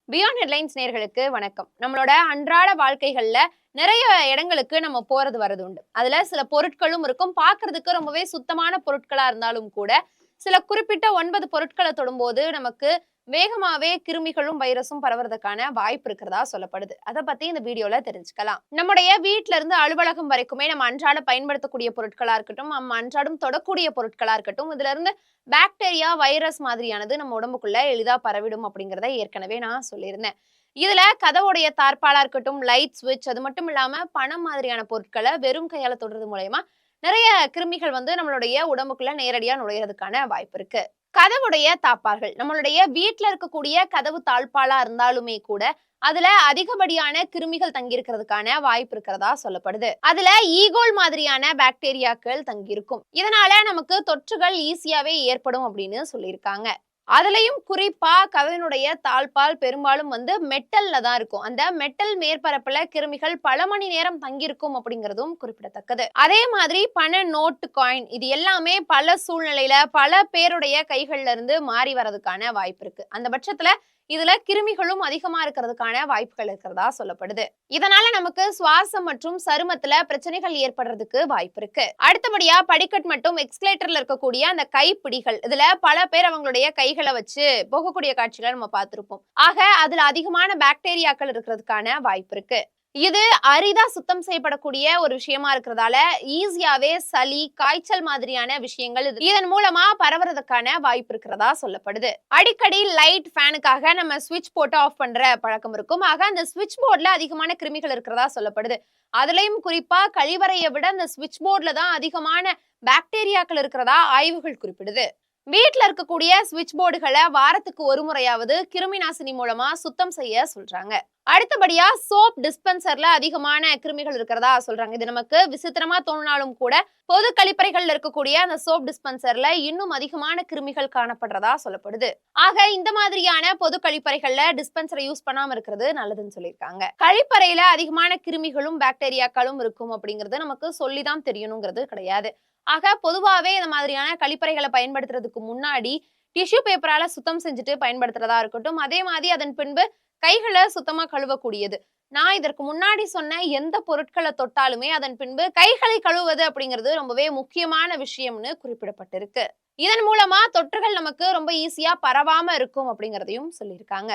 Beyond headlines நேயர்களுக்கு வணக்கம். நம்மளோட அன்றாட வாழ்க்கைகள்ல நிறைய இடங்களுக்கு நம்ம போறது வரது உண்டு. அதுல சில பொருட்களும் இருக்கும். பார்க்கிறதுக்கு ரொம்பவே சுத்தமான பொருட்களா இருந்தாலும் கூட, சில குறிப்பிட்ட 9 பொருட்கள தொடும்போது நமக்கு வேகமாவே கிருமிகளும், வைரஸும் பரவுறதுக்கான வாய்ப்பு இருக்கிறதா சொல்லப்படுது. அத பத்தி இந்த வீடியோல தெரிஞ்சுக்கலாம். நம்முடைய வீட்ல இருந்து அலுவலகம் வரைக்குமே நம்ம அன்றாட பயன்படுத்தக்கூடிய பொருட்களா இருக்கட்டும், நம்ம அன்றாடம் தொடக்கூடிய பொருட்களா இருக்கட்டும், இதுல இருந்து பாக்டீரியா, வைரஸ் மாதிரியானது நம்ம உடம்புக்குள்ள எளிதா பரவிடும் அப்படிங்கிறத ஏற்கனவே நான் சொல்லியிருந்தேன். இதுல கதவுடைய தார்பாலா இருக்கட்டும், லைட் ஸ்விட்ச் அது மட்டும் இல்லாம பணம் மாதிரியான பொருட்கள வெறும் கையால தொடுறது மூலியமா நிறைய கிருமிகள் நம்மளுடைய உடம்புக்குள்ள நேரடியா நுழையறதுக்கான வாய்ப்பு இருக்கு. கதவுடைய தாப்பால்கள் நம்மளுடைய வீட்ல இருக்கக்கூடிய கதவு தாழ்பாலா இருந்தாலுமே கூட அதுல அதிகப்படியான கிருமிகள் தங்கியிருக்கிறதுக்கான வாய்ப்பு இருக்கிறதா சொல்லப்படுது. அதுல ஈகோல் மாதிரியான பாக்டீரியாக்கள் தங்கியிருக்கும். இதனால நமக்கு தொற்றுகள் ஈஸியாவே ஏற்படும் அப்படின்னு சொல்லியிருக்காங்க. அதுலயும் குறிப்பா கதவினுடைய தாழ்பால் பெரும்பாலும் மெட்டல்ல தான் இருக்கும். அந்த மெட்டல் மேற்பரப்புல கிருமிகள் பல மணி நேரம் தங்கியிருக்கும் அப்படிங்கிறதும் குறிப்பிடத்தக்கது. அதே மாதிரி பண நோட்டு, காயின் இது எல்லாமே பல சூழ்நிலையில பல பேருடைய கைகள்ல இருந்து மாறி வர்றதுக்கான வாய்ப்பு இருக்கு. அந்த பட்சத்துல இதுல கிருமிகளும் அதிகமா இருக்கிறதுக்கான வாய்ப்புகள் இருக்கிறதா சொல்லப்படுது. இதனால நமக்கு சுவாசம் மற்றும் சருமத்துல பிரச்சனைகள் ஏற்படுறதுக்கு வாய்ப்பு இருக்கு. அடுத்தபடியா படிக்கட் மற்றும் எக்ஸ்கலேட்டர்ல இருக்கக்கூடிய அந்த கைப்பிடிகள் இதுல பல பேர் அவங்களுடைய கைகளை வச்சு போகக்கூடிய காட்சிகளை நம்ம பார்த்திருப்போம். ஆக அதுல அதிகமான பாக்டீரியாக்கள் இருக்கிறதுக்கான வாய்ப்பு இருக்கு. இது அரிதா சுத்தம் செய்யப்படக்கூடிய ஒரு விஷயமா இருக்கிறதால ஈஸியாவே சளி, காய்ச்சல் மாதிரியான விஷயங்கள் இதன் மூலமா பரவுறதுக்கான வாய்ப்பு இருக்கிறதா சொல்லப்படுது. அடிக்கடி லைட், ஃபேனுக்காக நம்ம ஸ்விட்ச் போட்டு ஆஃப் பண்ற பழக்கம் இருக்கும். ஆக அந்த ஸ்விட்ச் போர்ட்ல அதிகமான கிருமிகள் இருக்கிறதா சொல்லப்படுது. அதுலயும் குறிப்பா கழிவறையை விட அந்த ஸ்விட்ச் போர்ட்ல தான் அதிகமான பாக்டீரியாக்கள் இருக்கிறதா ஆய்வுகள் குறிப்பிடுது. வீட்டுல இருக்கக்கூடிய ஸ்விட்ச் போர்டுகளை வாரத்துக்கு ஒரு முறையாவது கிருமி நாசினி மூலமா சுத்தம் செய்ய சொல்றாங்க. அடுத்தபடியா சோப் டிஸ்பென்சர்ல அதிகமான கிருமிகள் இருக்கிறதா சொல்றாங்க. இது நமக்கு விசித்திரமா தோணினாலும் கூட பொது கழிப்பறைகள்ல இருக்கக்கூடிய அந்த சோப் டிஸ்பென்சர்ல இன்னும் அதிகமான கிருமிகள் காணப்படுறதா சொல்லப்படுது. ஆக இந்த மாதிரியான பொது கழிப்பறைகள்ல டிஸ்பென்சரை யூஸ் பண்ணாம இருக்கிறது நல்லதுன்னு சொல்லியிருக்காங்க. கழிப்பறையில அதிகமான கிருமிகளும் பாக்டீரியாக்களும் இருக்கும் அப்படிங்கிறது நமக்கு சொல்லிதான் தெரியணுங்கிறது கிடையாது. ஆக பொதுவாவே இந்த மாதிரியான கழிப்பறைகளை பயன்படுத்துறதுக்கு முன்னாடி டிஷ்யூ பேப்பரால சுத்தம் செஞ்சுட்டு பயன்படுத்துறதா இருக்கட்டும். அதே மாதிரி அதன் பின்பு கைகளை சுத்தமா கழுவக்கூடியது. நான் இதற்கு முன்னாடி சொன்ன எந்த பொருட்களை தொட்டாலுமே அதன் பின்பு கைகளை கழுவுவது அப்படிங்கிறது ரொம்பவே முக்கியமான விஷயம்னு குறிப்பிடப்பட்டிருக்கு. இதன் மூலமா தொற்றுகள் நமக்கு ரொம்ப ஈஸியா பரவாம இருக்கும் அப்படிங்கிறதையும் சொல்லியிருக்காங்க.